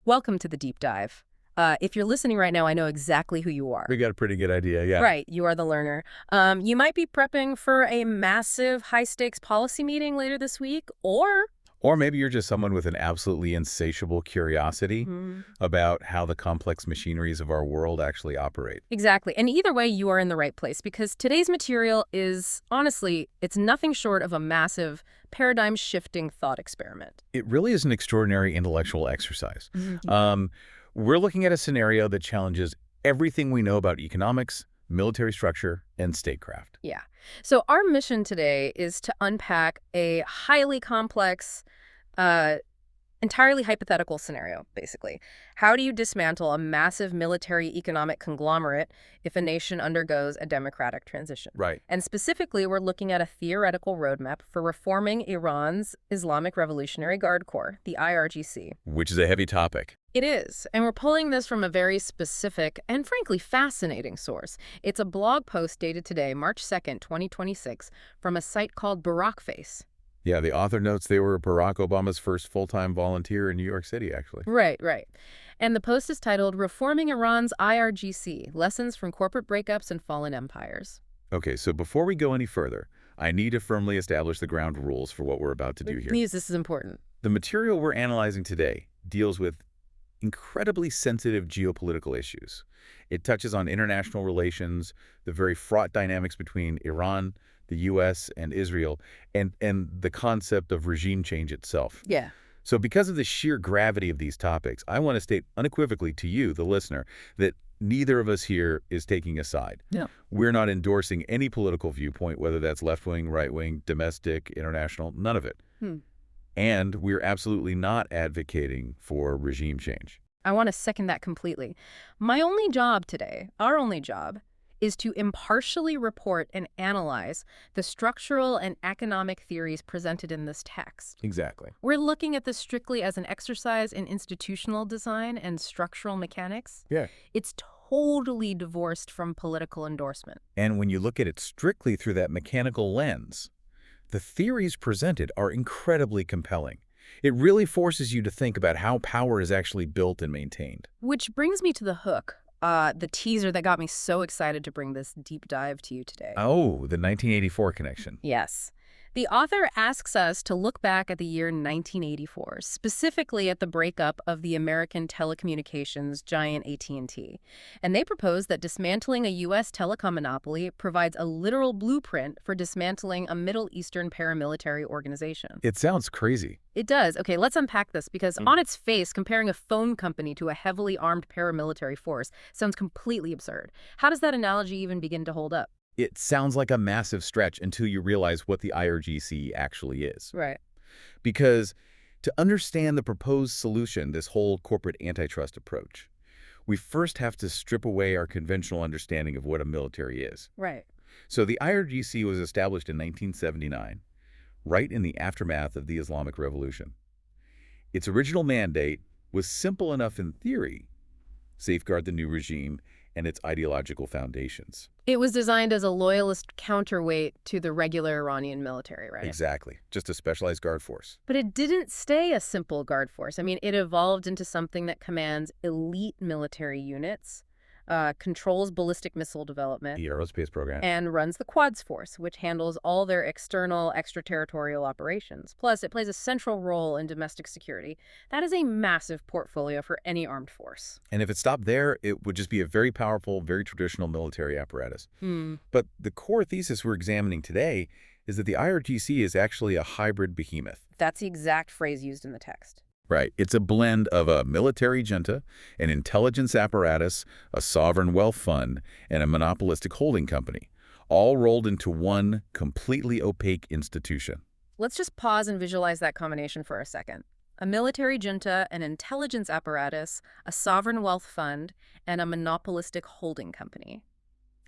Welcome to the deep dive. If you're listening right now, I know exactly who you are. We got a pretty good idea, yeah. Right, you are the learner. You might be prepping for a massive high-stakes policy meeting later this week, or... Or maybe you're just someone with an absolutely insatiable curiosity about how the complex machineries of our world actually operate. Exactly. And either way, you are in the right place, because today's material is, honestly, it's nothing short of a massive paradigm-shifting thought experiment. It really is an extraordinary intellectual exercise. Mm-hmm. We're looking at a scenario that challenges everything we know about economics, military structure, and statecraft. Yeah. So our mission today is to unpack a highly complex, entirely hypothetical scenario, basically. How do you dismantle a massive military economic conglomerate if a nation undergoes a democratic transition? Right. And specifically, we're looking at a theoretical roadmap for reforming Iran's Islamic Revolutionary Guard Corps, the IRGC. Which is a heavy topic. It is, and we're pulling this from a very specific and frankly fascinating source. It's a blog post dated today, March 2nd, 2026, from a site called Barakface. Yeah, the author notes they were Barack Obama's first full-time volunteer in New York City, actually. Right, right. And the post is titled, Reforming Iran's IRGC, Lessons from Corporate Breakups and Fallen Empires. Okay, so before we go any further, I need to firmly establish the ground rules for what we're about to do here. Please, this is important. The material we're analyzing today deals with incredibly sensitive geopolitical issues. It touches on international relations, the very fraught dynamics between Iran, the U.S., and Israel, and the concept of regime change itself. Yeah. So because of the sheer gravity of these topics, I want to state unequivocally to you, the listener, that neither of us here is taking a side. No. We're not endorsing any political viewpoint, whether that's left-wing, right-wing, domestic, international, none of it. And we're absolutely not advocating for regime change. I want to second that completely. My only job today, our only job, is to impartially report and analyze the structural and economic theories presented in this text. Exactly. We're looking at this strictly as an exercise in institutional design and structural mechanics. Yeah. It's totally divorced from political endorsement. And when you look at it strictly through that mechanical lens, the theories presented are incredibly compelling. It really forces you to think about how power is actually built and maintained. Which brings me to the hook, the teaser that got me so excited to bring this deep dive to you today. Oh, the 1984 connection. Yes. The author asks us to look back at the year 1984, specifically at the breakup of the American telecommunications giant AT&T. And they propose that dismantling a U.S. telecom monopoly provides a literal blueprint for dismantling a Middle Eastern paramilitary organization. It sounds crazy. It does. Okay, let's unpack this, because on its face, comparing a phone company to a heavily armed paramilitary force sounds completely absurd. How does that analogy even begin to hold up? It sounds like a massive stretch until you realize what the IRGC actually is. Right. Because to understand the proposed solution, this whole corporate antitrust approach, we first have to strip away our conventional understanding of what a military is. Right. So the IRGC was established in 1979, right in the aftermath of the Islamic Revolution. Its original mandate was simple enough in theory: safeguard the new regime and its ideological foundations. It was designed as a loyalist counterweight to the regular Iranian military, right? Exactly. Just a specialized guard force. But it didn't stay a simple guard force. I mean, it evolved into something that commands elite military units, controls ballistic missile development, The aerospace program. and runs the Quads Force, which handles all their external, extraterritorial operations. Plus, it plays a central role in domestic security. That is a massive portfolio for any armed force. And if it stopped there, it would just be a very powerful, very traditional military apparatus. But the core thesis we're examining today is that the IRGC is actually a hybrid behemoth. That's the exact phrase used in the text. Right. It's a blend of a military junta, an intelligence apparatus, a sovereign wealth fund, and a monopolistic holding company, all rolled into one completely opaque institution. Let's just pause and visualize that combination for a second. A military junta, an intelligence apparatus, a sovereign wealth fund, and a monopolistic holding company.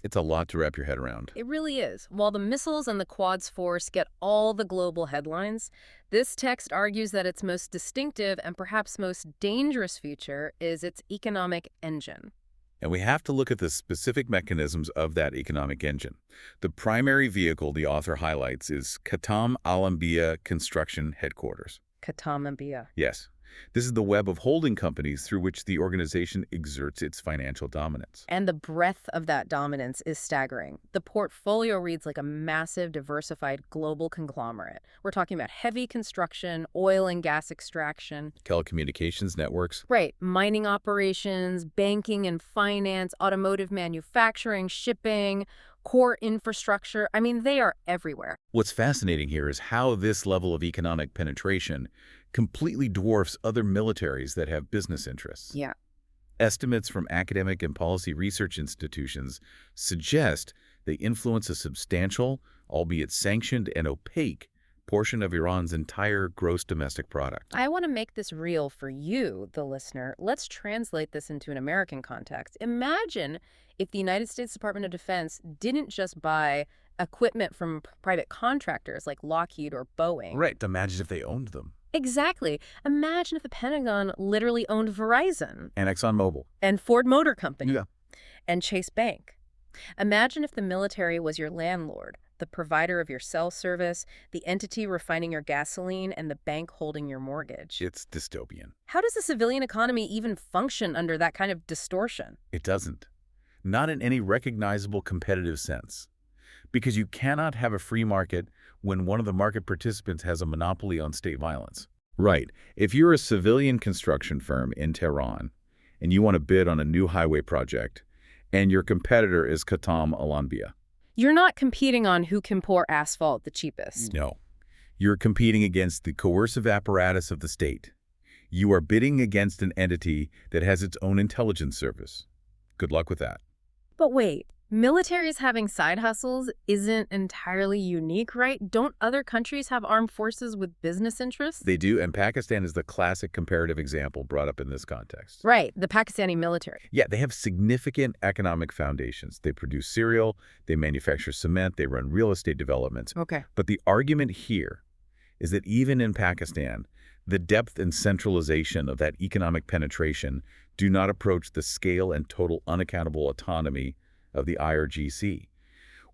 It's a lot to wrap your head around. It really is. While the missiles and the Quads Force get all the global headlines, this text argues that its most distinctive and perhaps most dangerous feature is its economic engine. And we have to look at the specific mechanisms of that economic engine. The primary vehicle the author highlights is Khatam Al-Anbiya Construction Headquarters. Khatam Anbiya. Yes. This is the web of holding companies through which the organization exerts its financial dominance. And the breadth of that dominance is staggering. The portfolio reads like a massive, diversified global conglomerate. We're talking about heavy construction, oil and gas extraction. Telecommunications networks. Right. Mining operations, banking and finance, automotive manufacturing, shipping, core infrastructure. I mean, they are everywhere. What's fascinating here is how this level of economic penetration completely dwarfs other militaries that have business interests. Yeah. Estimates from academic and policy research institutions suggest they influence a substantial, albeit sanctioned and opaque, portion of Iran's entire gross domestic product. I want to make this real for you, the listener. Let's translate this into an American context. Imagine if the United States Department of Defense didn't just buy equipment from private contractors like Lockheed or Boeing. Right. Imagine if they owned them. Exactly. Imagine if the Pentagon literally owned Verizon. And ExxonMobil. And Ford Motor Company. Yeah. And Chase Bank. Imagine if the military was your landlord, the provider of your cell service, the entity refining your gasoline, and the bank holding your mortgage. It's dystopian. How does the civilian economy even function under that kind of distortion? It doesn't. Not in any recognizable competitive sense. Because you cannot have a free market when one of the market participants has a monopoly on state violence. Right. If you're a civilian construction firm in Tehran and you want to bid on a new highway project and your competitor is Qatam Al-Anbiya. You're not competing on who can pour asphalt the cheapest. No. You're competing against the coercive apparatus of the state. You are bidding against an entity that has its own intelligence service. Good luck with that. But wait, militaries having side hustles isn't entirely unique, right? Don't other countries have armed forces with business interests? They do, and Pakistan is the classic comparative example brought up in this context. Right, the Pakistani military. Yeah, they have significant economic foundations. They produce cereal, they manufacture cement, they run real estate developments. Okay. But the argument here is that even in Pakistan, the depth and centralization of that economic penetration do not approach the scale and total unaccountable autonomy of the IRGC.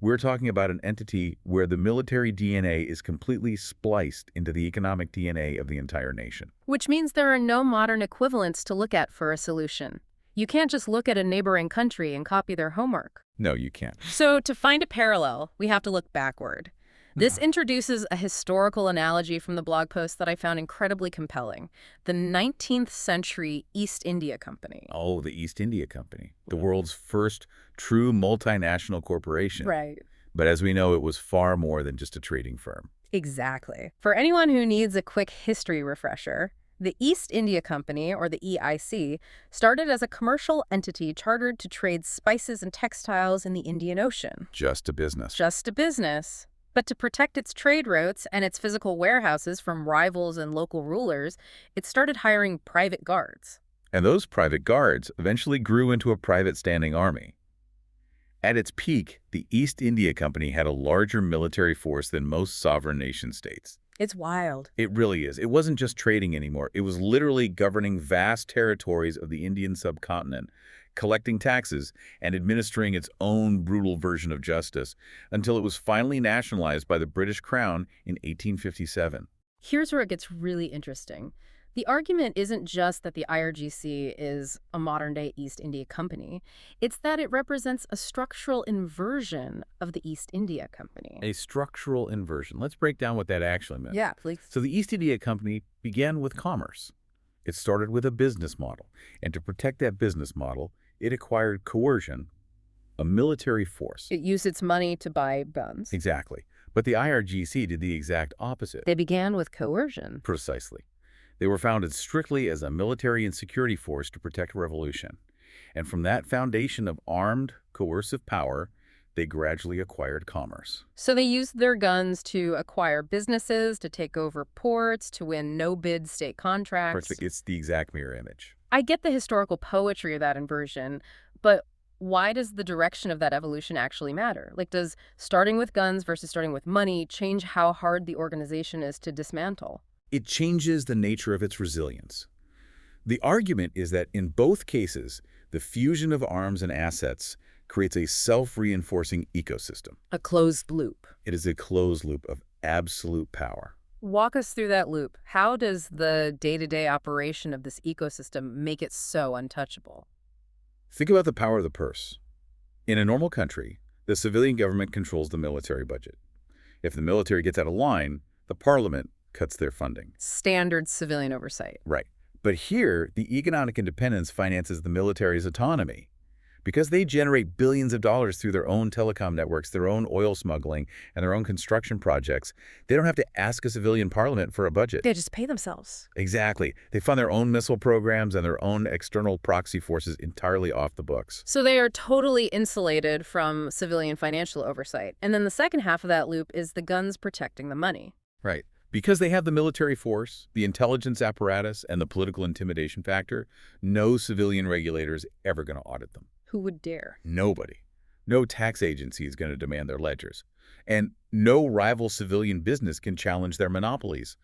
We're talking about an entity where the military DNA is completely spliced into the economic DNA of the entire nation. Which means there are no modern equivalents to look at for a solution. You can't just look at a neighboring country and copy their homework. No, you can't. So to find a parallel, we have to look backward. This introduces a historical analogy from the blog post that I found incredibly compelling. The 19th century East India Company. Oh, the East India Company, the world's first true multinational corporation. Right. But as we know, it was far more than just a trading firm. Exactly. For anyone who needs a quick history refresher, the East India Company, or the EIC, started as a commercial entity chartered to trade spices and textiles in the Indian Ocean. Just a business. Just a business. But to protect its trade routes and its physical warehouses from rivals and local rulers, it started hiring private guards. And those private guards eventually grew into a private standing army. At its peak, the East India Company had a larger military force than most sovereign nation-states. It's wild. It really is. It wasn't just trading anymore. It was literally governing vast territories of the Indian subcontinent, collecting taxes and administering its own brutal version of justice until it was finally nationalized by the British Crown in 1857. Here's where it gets really interesting. The argument isn't just that the IRGC is a modern-day East India Company. It's that it represents a structural inversion of the East India Company. A structural inversion. Let's break down what that actually meant. Yeah, please. So the East India Company began with commerce. It started with a business model, and to protect that business model, it acquired coercion, a military force. It used its money to buy guns. Exactly. But the IRGC did the exact opposite. They began with coercion. Precisely. They were founded strictly as a military and security force to protect revolution. And from that foundation of armed, coercive power, they gradually acquired commerce. So they used their guns to acquire businesses, to take over ports, to win no-bid state contracts. It's the exact mirror image. I get the historical poetry of that inversion, but why does the direction of that evolution actually matter? Like, does starting with guns versus starting with money change how hard the organization is to dismantle? It changes the nature of its resilience. The argument is that in both cases, the fusion of arms and assets creates a self-reinforcing ecosystem. A closed loop. It is a closed loop of absolute power. Walk us through that loop. How does the day-to-day operation of this ecosystem make it so untouchable? Think about the power of the purse. In a normal country, the civilian government controls the military budget. If the military gets out of line, the parliament cuts their funding. Standard civilian oversight. Right. But here, the economic independence finances the military's autonomy. Because they generate billions of dollars through their own telecom networks, their own oil smuggling, and their own construction projects, they don't have to ask a civilian parliament for a budget. They just pay themselves. Exactly. They fund their own missile programs and their own external proxy forces entirely off the books. So they are totally insulated from civilian financial oversight. And then the second half of that loop is the guns protecting the money. Right. Because they have the military force, the intelligence apparatus, and the political intimidation factor, no civilian regulator is ever going to audit them. Who would dare? Nobody. No tax agency is going to demand their ledgers. And no rival civilian business can challenge their monopolies.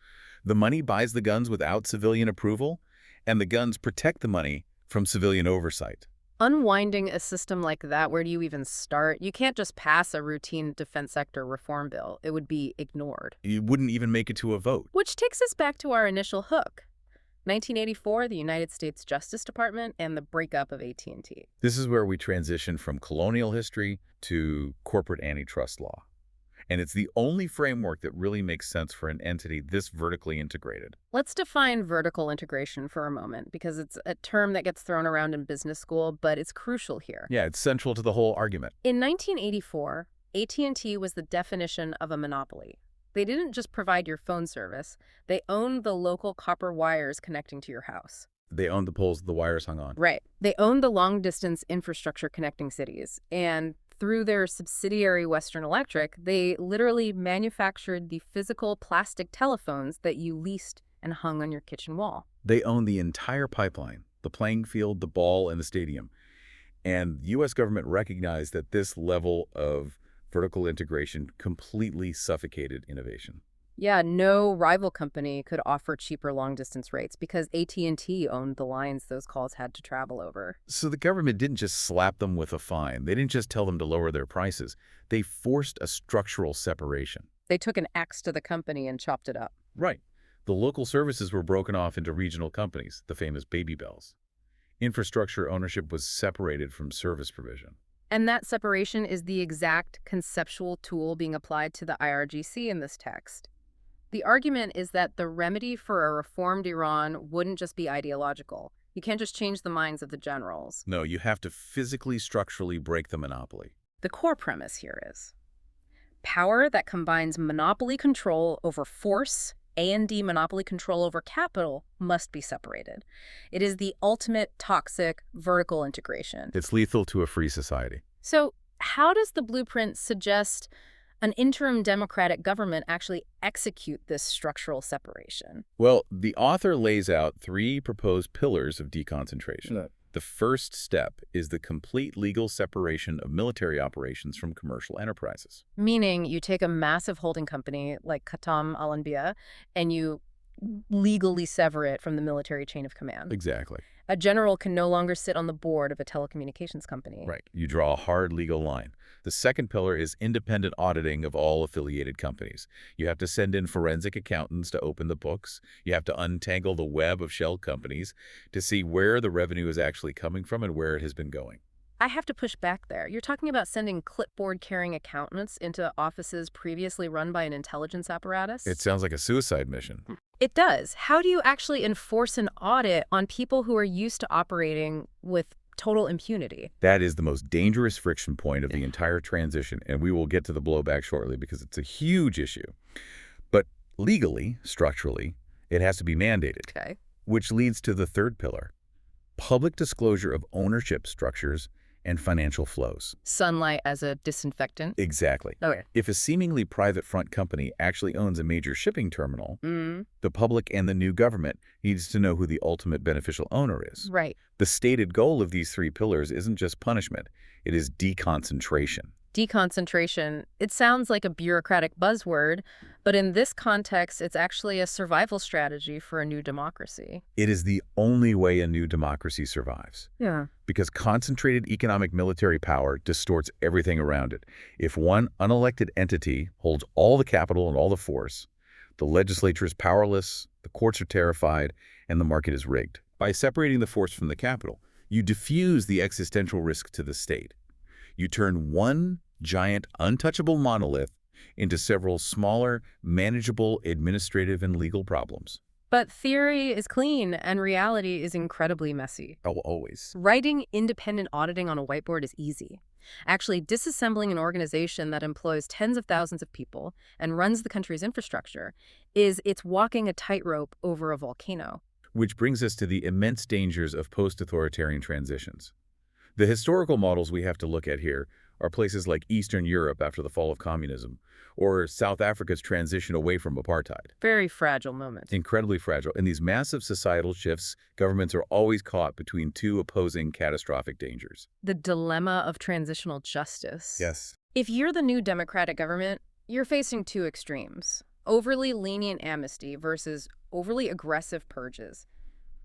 The money buys the guns without civilian approval, and the guns protect the money from civilian oversight. Unwinding a system like that, where do you even start? You can't just pass a routine defense sector reform bill. It would be ignored. You wouldn't even make it to a vote. Which takes us back to our initial hook. 1984, the United States Justice Department and the breakup of AT&T. This is where we transition from colonial history to corporate antitrust law. And it's the only framework that really makes sense for an entity this vertically integrated. Let's define vertical integration for a moment, because it's a term that gets thrown around in business school, but it's crucial here. Yeah, it's central to the whole argument. In 1984, AT&T was the definition of a monopoly. They didn't just provide your phone service. They owned the local copper wires connecting to your house. They owned the poles the wires hung on. Right. They owned the long-distance infrastructure connecting cities. And through their subsidiary Western Electric, they literally manufactured the physical plastic telephones that you leased and hung on your kitchen wall. They owned the entire pipeline, the playing field, the ball, and the stadium. And the U.S. government recognized that this level of vertical integration completely suffocated innovation. Yeah, no rival company could offer cheaper long-distance rates because AT&T owned the lines those calls had to travel over. So the government didn't just slap them with a fine. They didn't just tell them to lower their prices. They forced a structural separation. They took an axe to the company and chopped it up. Right. The local services were broken off into regional companies, the famous baby bells. Infrastructure ownership was separated from service provision. And that separation is the exact conceptual tool being applied to the IRGC in this text. The argument is that the remedy for a reformed Iran wouldn't just be ideological. You can't just change the minds of the generals. No, you have to physically, structurally break the monopoly. The core premise here is power that combines monopoly control over force, A&D monopoly control over capital must be separated. It is the ultimate toxic vertical integration. It's lethal to a free society. So how does the blueprint suggest an interim democratic government actually execute this structural separation? Well, the author lays out 3 proposed pillars of deconcentration. No. The first step is the complete legal separation of military operations from commercial enterprises. Meaning you take a massive holding company like Khatam Al-Anbiya and you legally sever it from the military chain of command. Exactly. A general can no longer sit on the board of a telecommunications company. Right. You draw a hard legal line. The second pillar is independent auditing of all affiliated companies. You have to send in forensic accountants to open the books. You have to untangle the web of shell companies to see where the revenue is actually coming from and where it has been going. I have to push back there. You're talking about sending clipboard-carrying accountants into offices previously run by an intelligence apparatus? It sounds like a suicide mission. It does. How do you actually enforce an audit on people who are used to operating with total impunity? That is the most dangerous friction point of the entire transition, and we will get to the blowback shortly because it's a huge issue. But legally, structurally, it has to be mandated, Okay. which leads to the third pillar, public disclosure of ownership structures and financial flows. Sunlight as a disinfectant? Exactly. Okay. If a seemingly private front company actually owns a major shipping terminal, the public and the new government needs to know who the ultimate beneficial owner is. Right. The stated goal of these 3 pillars isn't just punishment, it is deconcentration. Deconcentration, it sounds like a bureaucratic buzzword, but in this context, it's actually a survival strategy for a new democracy. It is the only way a new democracy survives. Yeah. Because concentrated economic military power distorts everything around it. If one unelected entity holds all the capital and all the force, The legislature is powerless, the courts are terrified, and the market is rigged. By separating the force from the capital, you diffuse the existential risk to the state. You turn one giant, untouchable monolith into several smaller, manageable administrative and legal problems. But theory is clean and reality is incredibly messy. Oh, always. Writing independent auditing on a whiteboard is easy. Actually, disassembling an organization that employs tens of thousands of people and runs the country's infrastructure it's walking a tightrope over a volcano. Which brings us to the immense dangers of post-authoritarian transitions. The historical models we have to look at here are places like Eastern Europe after the fall of communism, or South Africa's transition away from apartheid. Very fragile moment. Incredibly fragile. In these massive societal shifts, governments are always caught between two opposing catastrophic dangers. The dilemma of transitional justice. Yes. If you're the new democratic government, you're facing two extremes. Overly lenient amnesty versus overly aggressive purges.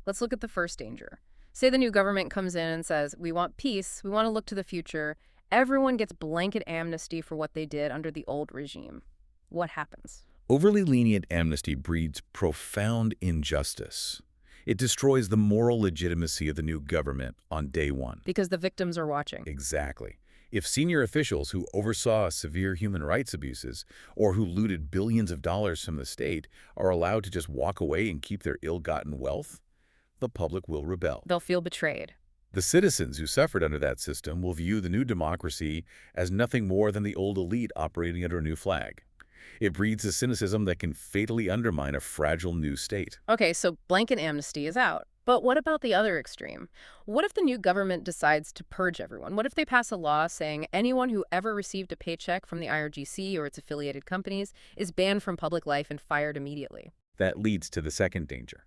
Let's look at the first danger. Say the new government comes in and says, we want peace, we want to look to the future. Everyone gets blanket amnesty for what they did under the old regime. What happens? Overly lenient amnesty breeds profound injustice. It destroys the moral legitimacy of the new government on day one. Because the victims are watching. Exactly. If senior officials who oversaw severe human rights abuses or who looted billions of dollars from the state are allowed to just walk away and keep their ill-gotten wealth, the public will rebel. They'll feel betrayed. The citizens who suffered under that system will view the new democracy as nothing more than the old elite operating under a new flag. It breeds a cynicism that can fatally undermine a fragile new state. Okay, so blanket amnesty is out. But what about the other extreme? What if the new government decides to purge everyone? What if they pass a law saying anyone who ever received a paycheck from the IRGC or its affiliated companies is banned from public life and fired immediately? That leads to the second danger: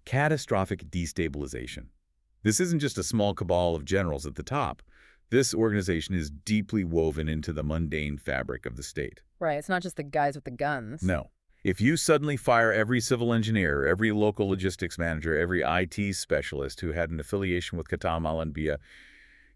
catastrophic destabilization. This isn't just a small cabal of generals at the top. This organization is deeply woven into the mundane fabric of the state. Right, it's not just the guys with the guns. No. If you suddenly fire every civil engineer, every local logistics manager, every IT specialist who had an affiliation with Qatam al-Anbiya,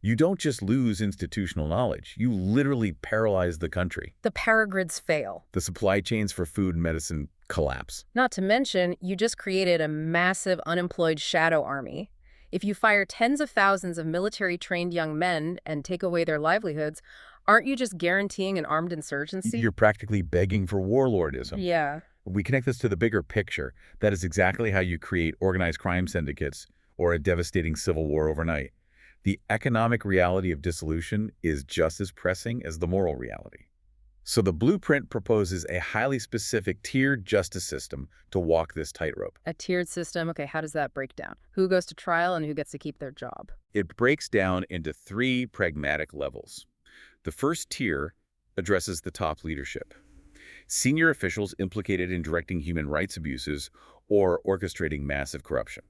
you don't just lose institutional knowledge. You literally paralyze the country. The paragrids fail. The supply chains for food and medicine collapse. Not to mention, you just created a massive unemployed shadow army. If you fire tens of thousands of military-trained young men and take away their livelihoods, aren't you just guaranteeing an armed insurgency? You're practically begging for warlordism. Yeah. We connect this to the bigger picture. That is exactly how you create organized crime syndicates or a devastating civil war overnight. The economic reality of dissolution is just as pressing as the moral reality. So the blueprint proposes a highly specific tiered justice system to walk this tightrope. A tiered system. Okay, how does that break down? Who goes to trial and who gets to keep their job? It breaks down into three pragmatic levels. The first tier addresses the top leadership. Senior officials implicated in directing human rights abuses or orchestrating massive corruption.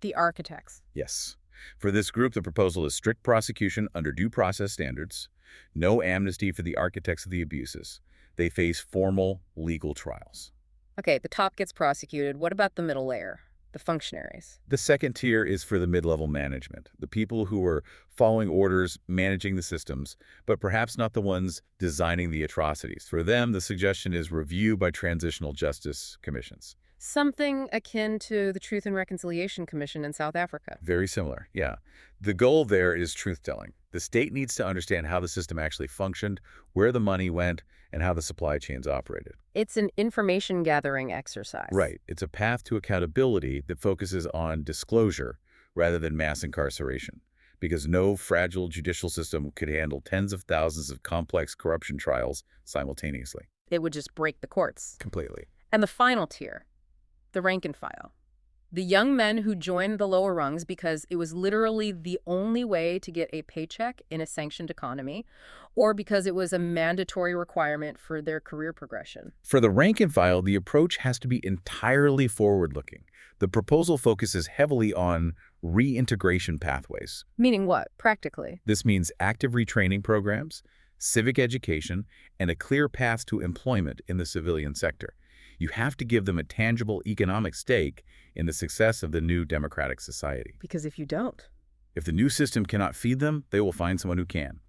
The architects. Yes. For this group, the proposal is strict prosecution under due process standards, no amnesty for the architects of the abuses. They face formal legal trials. Okay, the top gets prosecuted. What about the middle layer? The functionaries. The second tier is for the mid-level management, the people who are following orders, managing the systems, but perhaps not the ones designing the atrocities. For them, the suggestion is review by transitional justice commissions. Something akin to the Truth and Reconciliation Commission in South Africa. Very similar, yeah. The goal there is truth-telling. The state needs to understand how the system actually functioned, where the money went, and how the supply chains operated. It's an information-gathering exercise. Right. It's a path to accountability that focuses on disclosure rather than mass incarceration, because no fragile judicial system could handle tens of thousands of complex corruption trials simultaneously. It would just break the courts. Completely. And the final tier, the rank and file. The young men who joined the lower rungs because it was literally the only way to get a paycheck in a sanctioned economy, or because it was a mandatory requirement for their career progression. For the rank and file, the approach has to be entirely forward-looking. The proposal focuses heavily on reintegration pathways. Meaning what, practically? This means active retraining programs, civic education, and a clear path to employment in the civilian sector. You have to give them a tangible economic stake in the success of the new democratic society. Because if you don't, if the new system cannot feed them, they will find someone who can.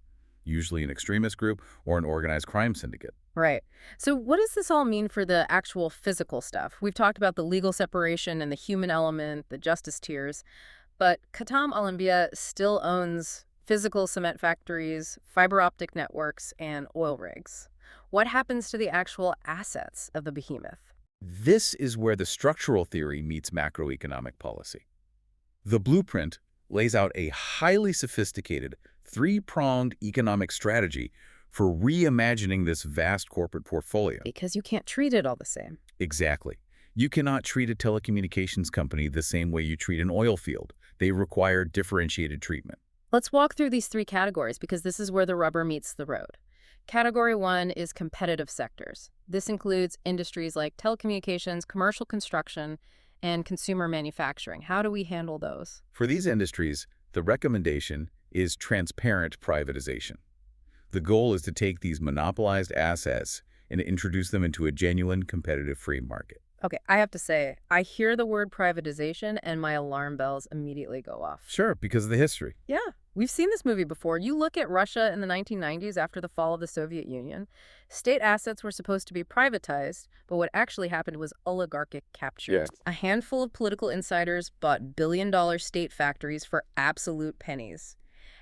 usually an extremist group or an organized crime syndicate. Right. So what does this all mean for the actual physical stuff? We've talked about the legal separation and the human element, the justice tiers, but Khatam Al still owns physical cement factories, fiber optic networks, and oil rigs. What happens to the actual assets of the behemoth? This is where the structural theory meets macroeconomic policy. The blueprint lays out a highly sophisticated, three-pronged economic strategy for reimagining this vast corporate portfolio. Because you can't treat it all the same. Exactly. You cannot treat a telecommunications company the same way you treat an oil field. They require differentiated treatment. Let's walk through these three categories because this is where the rubber meets the road. Category 1 is competitive sectors. This includes industries like telecommunications, commercial construction, and consumer manufacturing. How do we handle those? For these industries, the recommendation is transparent privatization. The goal is to take these monopolized assets and introduce them into a genuine competitive free market. Okay, I have to say, I hear the word privatization and my alarm bells immediately go off. Sure, because of the history. Yeah, we've seen this movie before. You look at Russia in the 1990s after the fall of the Soviet Union. State assets were supposed to be privatized, but what actually happened was oligarchic capture. Yes. A handful of political insiders bought billion-dollar state factories for absolute pennies.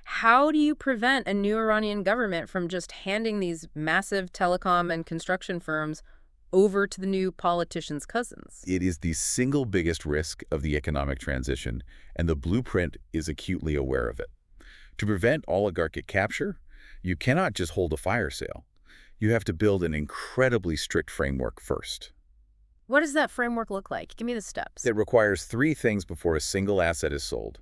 How do you prevent a new Iranian government from just handing these massive telecom and construction firms over to the new politicians' cousins? It is the single biggest risk of the economic transition, and the blueprint is acutely aware of it. To prevent oligarchic capture, you cannot just hold a fire sale. You have to build an incredibly strict framework first. What does that framework look like? Give me the steps. It requires three things before a single asset is sold.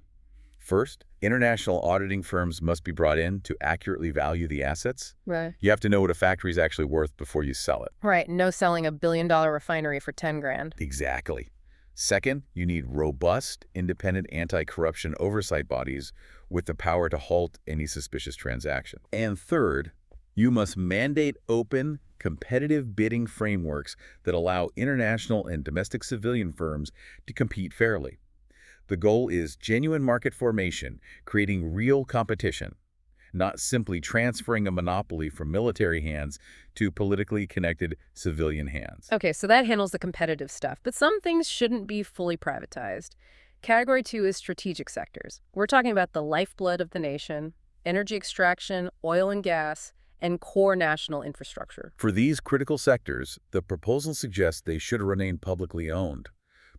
First, international auditing firms must be brought in to accurately value the assets. Right. You have to know what a factory is actually worth before you sell it. Right, no selling a billion-dollar refinery for 10 grand. Exactly. Second, you need robust, independent anti-corruption oversight bodies with the power to halt any suspicious transaction. And third, you must mandate open, competitive bidding frameworks that allow international and domestic civilian firms to compete fairly. The goal is genuine market formation, creating real competition, not simply transferring a monopoly from military hands to politically connected civilian hands. Okay, so that handles the competitive stuff, but some things shouldn't be fully privatized. Category 2 is strategic sectors. We're talking about the lifeblood of the nation, energy extraction, oil and gas, and core national infrastructure. For these critical sectors, the proposal suggests they should remain publicly owned.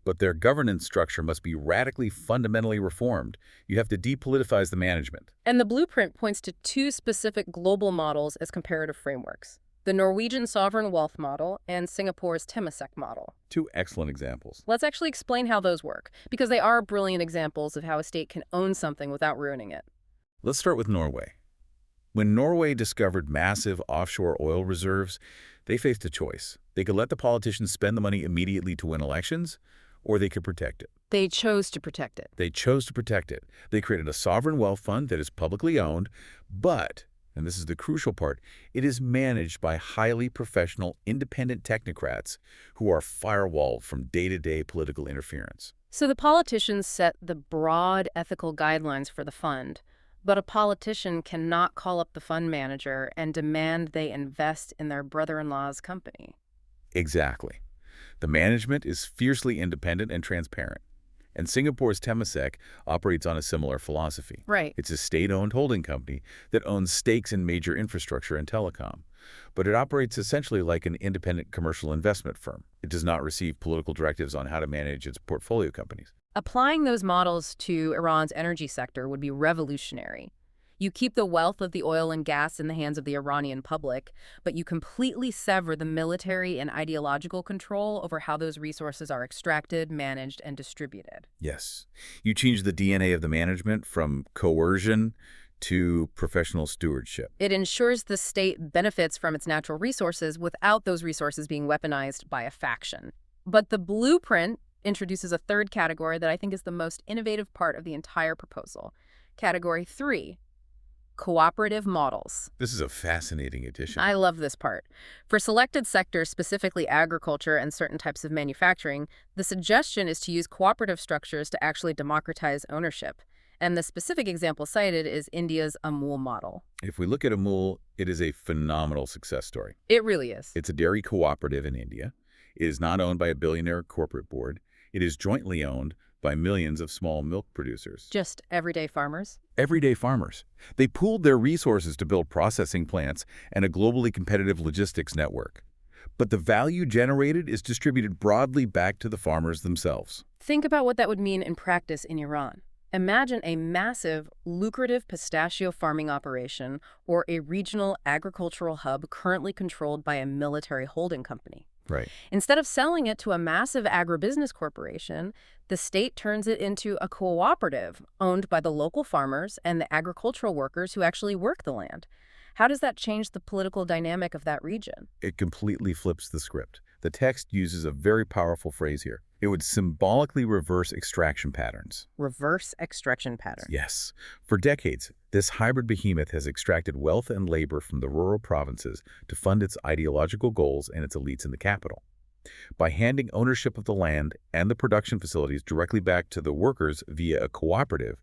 But their governance structure must be radically, fundamentally reformed. You have to depoliticize the management. And the blueprint points to two specific global models as comparative frameworks: the Norwegian sovereign wealth model and Singapore's Temasek model. Two excellent examples. Let's actually explain how those work, because they are brilliant examples of how a state can own something without ruining it. Let's start with Norway. When Norway discovered massive offshore oil reserves, they faced a choice. They could let the politicians spend the money immediately to win elections, or they could protect it. They chose to protect it. They chose to protect it. They created a sovereign wealth fund that is publicly owned, but, and this is the crucial part, it is managed by highly professional, independent technocrats who are firewalled from day-to-day political interference. So the politicians set the broad ethical guidelines for the fund, but a politician cannot call up the fund manager and demand they invest in their brother-in-law's company. Exactly. The management is fiercely independent and transparent. And Singapore's Temasek operates on a similar philosophy. Right. It's a state-owned holding company that owns stakes in major infrastructure and telecom. But it operates essentially like an independent commercial investment firm. It does not receive political directives on how to manage its portfolio companies. Applying those models to Iran's energy sector would be revolutionary. You keep the wealth of the oil and gas in the hands of the Iranian public, but you completely sever the military and ideological control over how those resources are extracted, managed, and distributed. Yes. You change the DNA of the management from coercion to professional stewardship. It ensures the state benefits from its natural resources without those resources being weaponized by a faction. But the blueprint introduces a third category that I think is the most innovative part of the entire proposal. Category 3. Cooperative models. This is a fascinating addition. I love this part. For selected sectors, specifically agriculture and certain types of manufacturing, the suggestion is to use cooperative structures to actually democratize ownership. And the specific example cited is India's Amul model. If we look at Amul, it is a phenomenal success story. It really is. It's a dairy cooperative in India. It is not owned by a billionaire corporate board. It is jointly owned by millions of small milk producers. Just everyday farmers? Everyday farmers. They pooled their resources to build processing plants and a globally competitive logistics network. But the value generated is distributed broadly back to the farmers themselves. Think about what that would mean in practice in Iran. Imagine a massive, lucrative pistachio farming operation or a regional agricultural hub currently controlled by a military holding company. Right. Instead of selling it to a massive agribusiness corporation, the state turns it into a cooperative owned by the local farmers and the agricultural workers who actually work the land. How does that change the political dynamic of that region? It completely flips the script. The text uses a very powerful phrase here. It would symbolically reverse extraction patterns. Reverse extraction pattern. Yes. For decades, this hybrid behemoth has extracted wealth and labor from the rural provinces to fund its ideological goals and its elites in the capital. By handing ownership of the land and the production facilities directly back to the workers via a cooperative,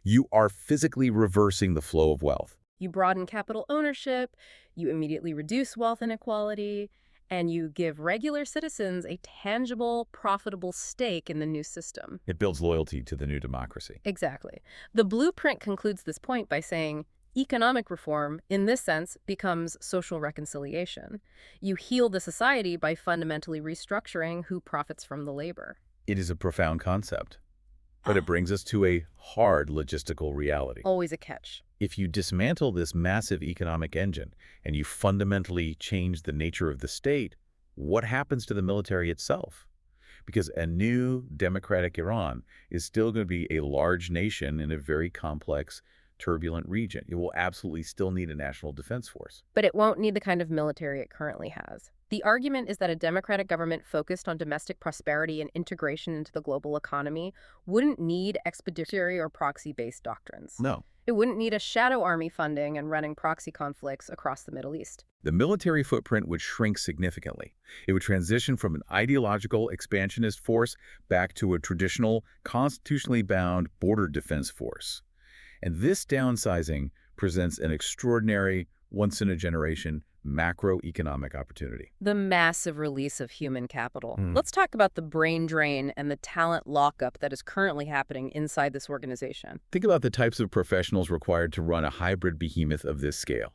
you are physically reversing the flow of wealth. You broaden capital ownership, you immediately reduce wealth inequality, and you give regular citizens a tangible, profitable stake in the new system. It builds loyalty to the new democracy. Exactly. The blueprint concludes this point by saying, economic reform, in this sense, becomes social reconciliation. You heal the society by fundamentally restructuring who profits from the labor. It is a profound concept, but it brings us to a hard logistical reality. Always a catch. If you dismantle this massive economic engine and you fundamentally change the nature of the state, what happens to the military itself? Because a new democratic Iran is still going to be a large nation in a very complex, turbulent region. It will absolutely still need a national defense force. But it won't need the kind of military it currently has. The argument is that a democratic government focused on domestic prosperity and integration into the global economy wouldn't need expeditionary or proxy-based doctrines. No. It wouldn't need a shadow army funding and running proxy conflicts across the Middle East. The military footprint would shrink significantly. It would transition from an ideological expansionist force back to a traditional, constitutionally bound border defense force. And this downsizing presents an extraordinary, once-in-a-generation macroeconomic opportunity. The massive release of human capital. Let's talk about the brain drain and the talent lockup that is currently happening inside this organization. Think about the types of professionals required to run a hybrid behemoth of this scale.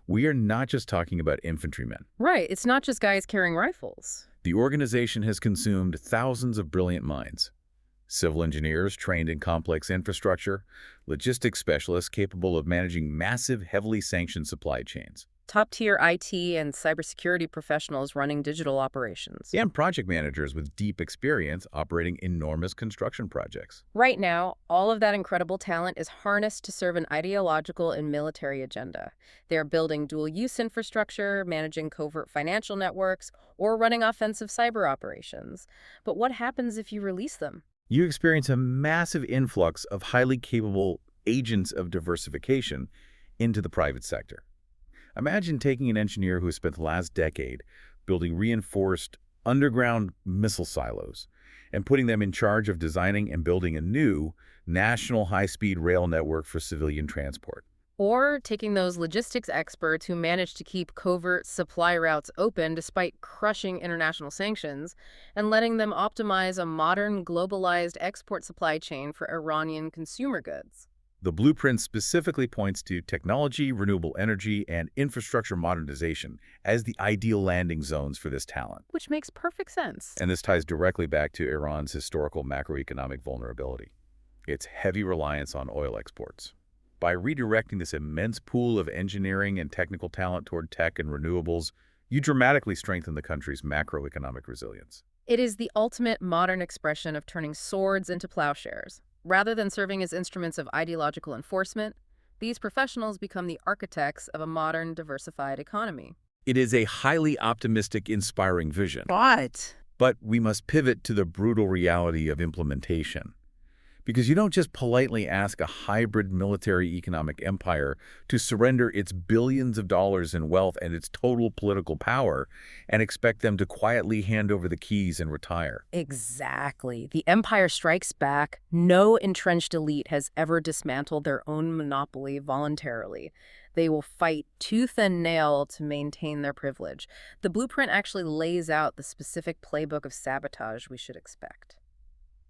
We are not just talking about infantrymen. Right. It's not just guys carrying rifles. The organization has consumed thousands of brilliant minds. Civil engineers trained in complex infrastructure, logistics specialists capable of managing massive, heavily sanctioned supply chains. Top-tier IT and cybersecurity professionals running digital operations. And project managers with deep experience operating enormous construction projects. Right now, all of that incredible talent is harnessed to serve an ideological and military agenda. They are building dual-use infrastructure, managing covert financial networks, or running offensive cyber operations. But what happens if you release them? You experience a massive influx of highly capable agents of diversification into the private sector. Imagine taking an engineer who has spent the last decade building reinforced underground missile silos and putting them in charge of designing and building a new national high-speed rail network for civilian transport. Or taking those logistics experts who manage to keep covert supply routes open despite crushing international sanctions and letting them optimize a modern, globalized export supply chain for Iranian consumer goods. The blueprint specifically points to technology, renewable energy, and infrastructure modernization as the ideal landing zones for this talent. Which makes perfect sense. And this ties directly back to Iran's historical macroeconomic vulnerability, its heavy reliance on oil exports. By redirecting this immense pool of engineering and technical talent toward tech and renewables, you dramatically strengthen the country's macroeconomic resilience. It is the ultimate modern expression of turning swords into plowshares. Rather than serving as instruments of ideological enforcement, these professionals become the architects of a modern, diversified economy. It is a highly optimistic, inspiring vision. But But we must pivot to the brutal reality of implementation. Because you don't just politely ask a hybrid military economic empire to surrender its billions of dollars in wealth and its total political power and expect them to quietly hand over the keys and retire. Exactly. The empire strikes back. No entrenched elite has ever dismantled their own monopoly voluntarily. They will fight tooth and nail to maintain their privilege. The blueprint actually lays out the specific playbook of sabotage we should expect.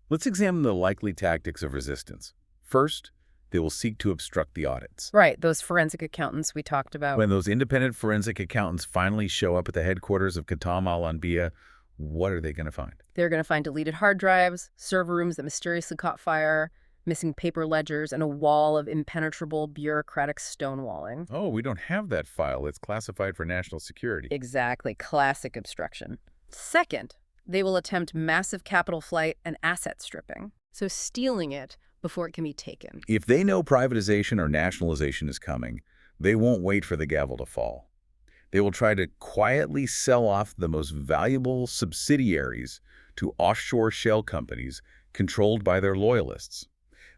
Let's examine the likely tactics of resistance. First, they will seek to obstruct the audits. Right, those forensic accountants we talked about. When those independent forensic accountants finally show up at the headquarters of Qatam al-Anbiya, what are they going to find? They're going to find deleted hard drives, server rooms that mysteriously caught fire, missing paper ledgers, and a wall of impenetrable bureaucratic stonewalling. Oh, we don't have that file. It's classified for national security. Exactly, classic obstruction. Second, they will attempt massive capital flight and asset stripping, so stealing it before it can be taken. If they know privatization or nationalization is coming, they won't wait for the gavel to fall. They will try to quietly sell off the most valuable subsidiaries to offshore shell companies controlled by their loyalists.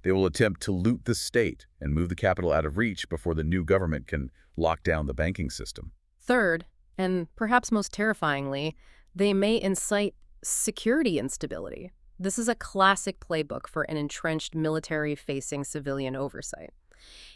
They will attempt to loot the state and move the capital out of reach before the new government can lock down the banking system. Third, and perhaps most terrifyingly, they may incite security instability. This is a classic playbook for an entrenched military-facing civilian oversight.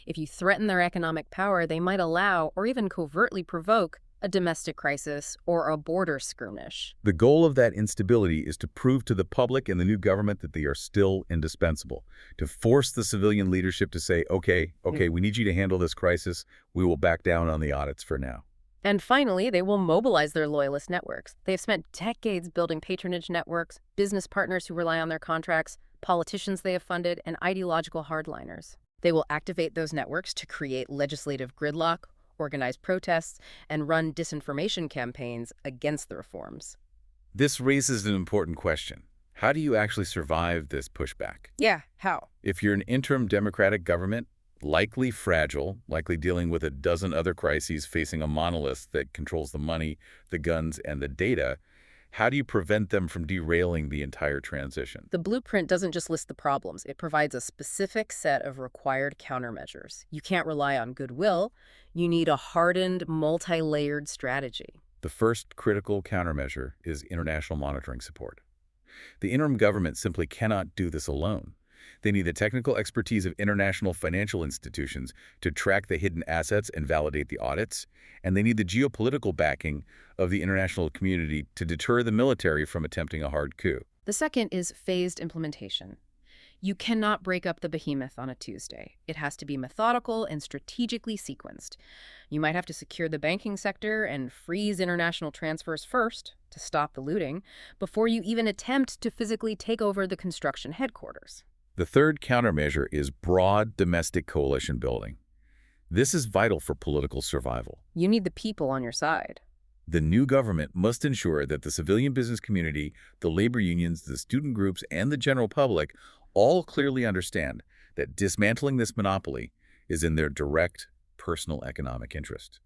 If you threaten their economic power, they might allow or even covertly provoke a domestic crisis or a border skirmish. The goal of that instability is to prove to the public and the new government that they are still indispensable, to force the civilian leadership to say, okay, we need you to handle this crisis. We will back down on the audits for now. And finally, they will mobilize their loyalist networks. They've spent decades building patronage networks, business partners who rely on their contracts, politicians they have funded, and ideological hardliners. They will activate those networks to create legislative gridlock, organize protests, and run disinformation campaigns against the reforms. This raises an important question. How do you actually survive this pushback? Yeah, how? If you're an interim democratic government, likely fragile, likely dealing with a dozen other crises facing a monolith that controls the money, the guns, and the data, how do you prevent them from derailing the entire transition? The blueprint doesn't just list the problems. It provides a specific set of required countermeasures. You can't rely on goodwill. You need a hardened, multi-layered strategy. The first critical countermeasure is international monitoring support. The interim government simply cannot do this alone. They need the technical expertise of international financial institutions to track the hidden assets and validate the audits, and they need the geopolitical backing of the international community to deter the military from attempting a hard coup. The second is phased implementation. You cannot break up the behemoth on a Tuesday. It has to be methodical and strategically sequenced. You might have to secure the banking sector and freeze international transfers first to stop the looting before you even attempt to physically take over the construction headquarters. The third countermeasure is broad domestic coalition building. This is vital for political survival. You need the people on your side. The new government must ensure that the civilian business community, the labor unions, the student groups, and the general public all clearly understand that dismantling this monopoly is in their direct personal economic interest.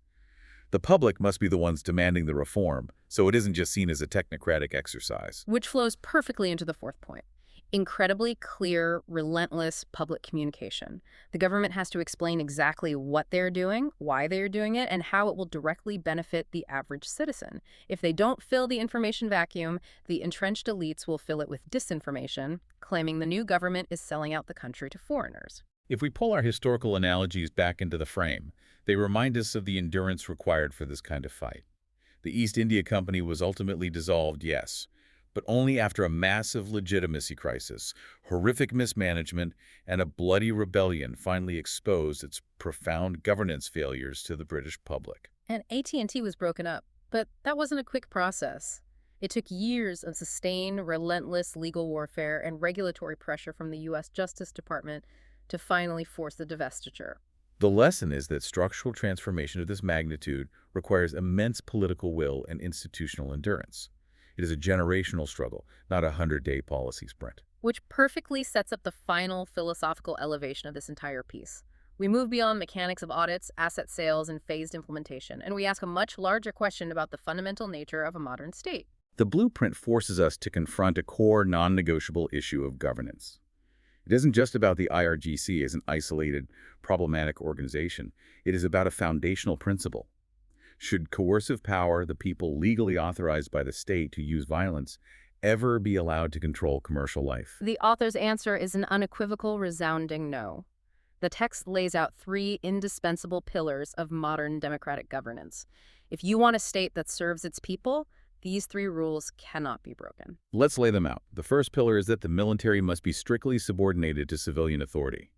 The public must be the ones demanding the reform, so it isn't just seen as a technocratic exercise. Which flows perfectly into the fourth point. Incredibly clear, relentless public communication. The government has to explain exactly what they're doing, why they're doing it, and how it will directly benefit the average citizen. If they don't fill the information vacuum, the entrenched elites will fill it with disinformation, claiming the new government is selling out the country to foreigners. If we pull our historical analogies back into the frame, they remind us of the endurance required for this kind of fight. The East India Company was ultimately dissolved, yes, but only after a massive legitimacy crisis, horrific mismanagement, and a bloody rebellion finally exposed its profound governance failures to the British public. And AT&T was broken up, but that wasn't a quick process. It took years of sustained, relentless legal warfare and regulatory pressure from the U.S. Justice Department to finally force the divestiture. The lesson is that structural transformation of this magnitude requires immense political will and institutional endurance. It is a generational struggle, not a 100-day policy sprint. Which perfectly sets up the final philosophical elevation of this entire piece. We move beyond mechanics of audits, asset sales, and phased implementation, and we ask a much larger question about the fundamental nature of a modern state. The blueprint forces us to confront a core non-negotiable issue of governance. It isn't just about the IRGC as an isolated, problematic organization. It is about a foundational principle. Should coercive power, the people legally authorized by the state to use violence, ever be allowed to control commercial life? The author's answer is an unequivocal, resounding no. The text lays out three indispensable pillars of modern democratic governance. If you want a state that serves its people, these three rules cannot be broken. Let's lay them out. The first pillar is that the military must be strictly subordinated to civilian authority.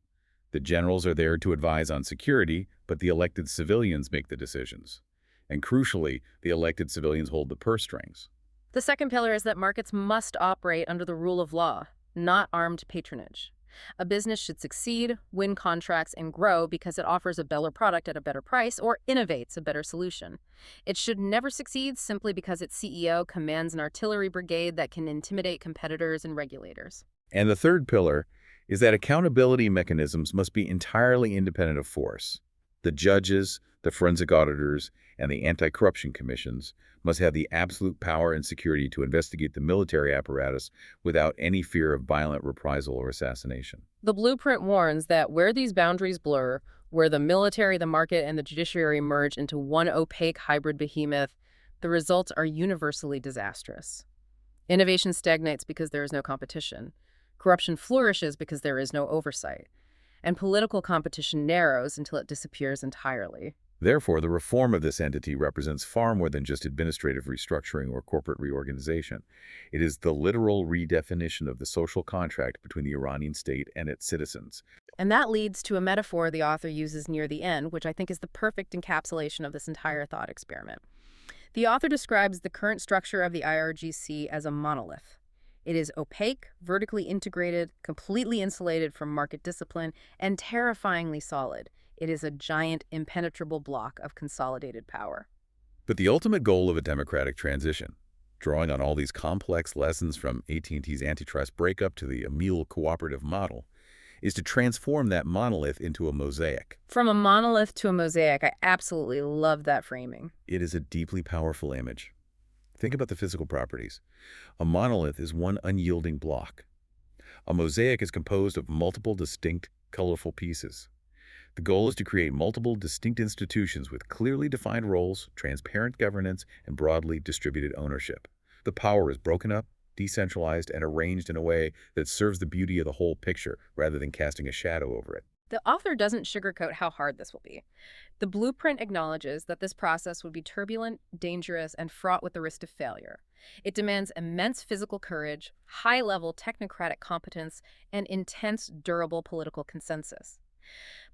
The generals are there to advise on security, but the elected civilians make the decisions. And crucially, the elected civilians hold the purse strings. The second pillar is that markets must operate under the rule of law, not armed patronage. A business should succeed, win contracts, and grow because it offers a better product at a better price or innovates a better solution. It should never succeed simply because its CEO commands an artillery brigade that can intimidate competitors and regulators. And the third pillar is that accountability mechanisms must be entirely independent of force. The judges, the forensic auditors, and the anti-corruption commissions must have the absolute power and security to investigate the military apparatus without any fear of violent reprisal or assassination. The blueprint warns that where these boundaries blur, where the military, the market, and the judiciary merge into one opaque hybrid behemoth, the results are universally disastrous. Innovation stagnates because there is no competition. Corruption flourishes because there is no oversight. And political competition narrows until it disappears entirely. Therefore, the reform of this entity represents far more than just administrative restructuring or corporate reorganization. It is the literal redefinition of the social contract between the Iranian state and its citizens. And that leads to a metaphor the author uses near the end, which I think is the perfect encapsulation of this entire thought experiment. The author describes the current structure of the IRGC as a monolith. It is opaque, vertically integrated, completely insulated from market discipline, and terrifyingly solid. It is a giant, impenetrable block of consolidated power. But the ultimate goal of a democratic transition, drawing on all these complex lessons from AT&T's antitrust breakup to the Imperial cooperative model, is to transform that monolith into a mosaic. From a monolith to a mosaic, I absolutely love that framing. It is a deeply powerful image. Think about the physical properties. A monolith is one unyielding block. A mosaic is composed of multiple distinct, colorful pieces. The goal is to create multiple distinct institutions with clearly defined roles, transparent governance, and broadly distributed ownership. The power is broken up, decentralized, and arranged in a way that serves the beauty of the whole picture rather than casting a shadow over it. The author doesn't sugarcoat how hard this will be. The blueprint acknowledges that this process would be turbulent, dangerous, and fraught with the risk of failure. It demands immense physical courage, high-level technocratic competence, and intense, durable political consensus.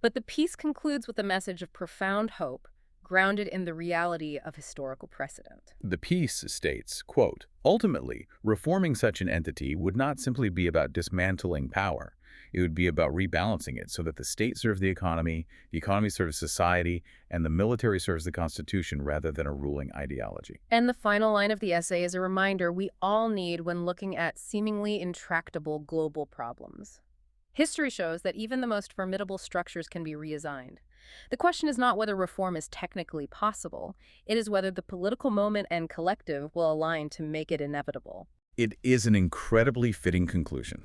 But the piece concludes with a message of profound hope, grounded in the reality of historical precedent. The piece states, quote, "Ultimately, reforming such an entity would not simply be about dismantling power. It would be about rebalancing it so that the state serves the economy serves society, and the military serves the Constitution rather than a ruling ideology." And the final line of the essay is a reminder we all need when looking at seemingly intractable global problems. History shows that even the most formidable structures can be reassigned. The question is not whether reform is technically possible. It is whether the political moment and collective will align to make it inevitable. It is an incredibly fitting conclusion.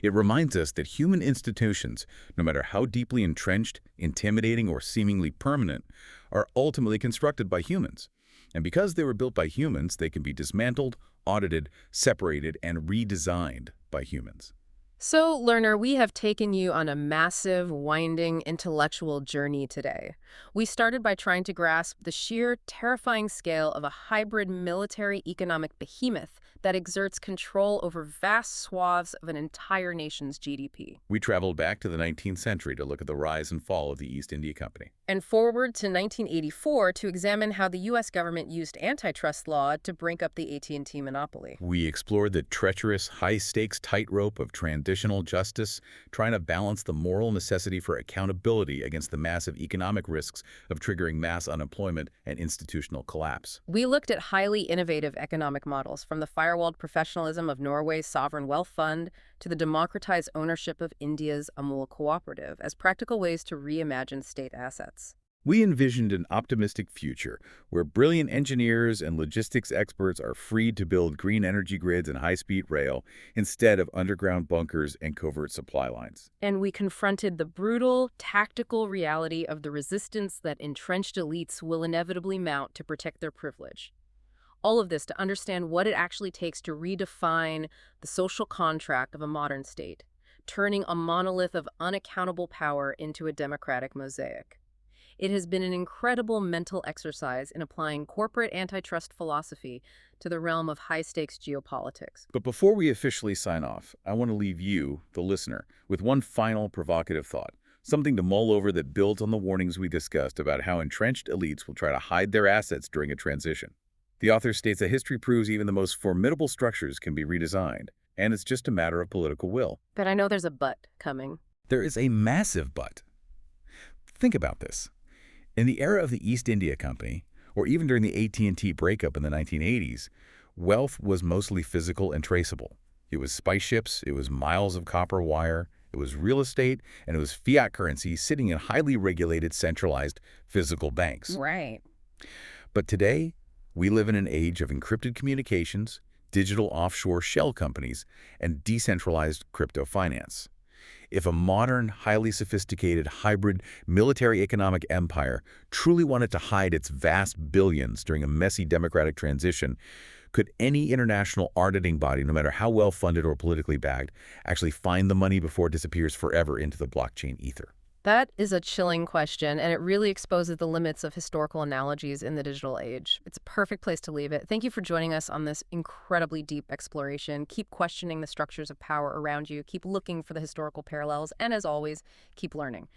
It reminds us that human institutions, no matter how deeply entrenched, intimidating, or seemingly permanent, are ultimately constructed by humans. And because they were built by humans, they can be dismantled, audited, separated, and redesigned by humans. So, learner, we have taken you on a massive, winding, intellectual journey today. We started by trying to grasp the sheer, terrifying scale of a hybrid military economic behemoth that exerts control over vast swaths of an entire nation's GDP. We traveled back to the 19th century to look at the rise and fall of the East India Company. And forward to 1984 to examine how the U.S. government used antitrust law to break up the AT&T monopoly. We explored the treacherous, high-stakes tightrope of transitional justice, trying to balance the moral necessity for accountability against the massive economic risks of triggering mass unemployment and institutional collapse. We looked at highly innovative economic models, from the firewalled professionalism of Norway's sovereign wealth fund to the democratized ownership of India's Amul cooperative, as practical ways to reimagine state assets. We envisioned an optimistic future where brilliant engineers and logistics experts are freed to build green energy grids and high-speed rail instead of underground bunkers and covert supply lines. And we confronted the brutal, tactical reality of the resistance that entrenched elites will inevitably mount to protect their privilege. All of this to understand what it actually takes to redefine the social contract of a modern state, turning a monolith of unaccountable power into a democratic mosaic. It has been an incredible mental exercise in applying corporate antitrust philosophy to the realm of high-stakes geopolitics. But before we officially sign off, I want to leave you, the listener, with one final provocative thought, something to mull over that builds on the warnings we discussed about how entrenched elites will try to hide their assets during a transition. The author states that history proves even the most formidable structures can be redesigned, and it's just a matter of political will. But I know there's a but coming. There is a massive but. Think about this. In the era of the East India Company, or even during the AT&T breakup in the 1980s, wealth was mostly physical and traceable. It was spice ships, it was miles of copper wire, it was real estate, and it was fiat currency sitting in highly regulated, centralized physical banks. Right. But today, we live in an age of encrypted communications, digital offshore shell companies, and decentralized crypto finance. If a modern, highly sophisticated, hybrid military economic empire truly wanted to hide its vast billions during a messy democratic transition, could any international auditing body, no matter how well-funded or politically backed, actually find the money before it disappears forever into the blockchain ether? That is a chilling question, and it really exposes the limits of historical analogies in the digital age. It's a perfect place to leave it. Thank you for joining us on this incredibly deep exploration. Keep questioning the structures of power around you, keep looking for the historical parallels, and as always, keep learning.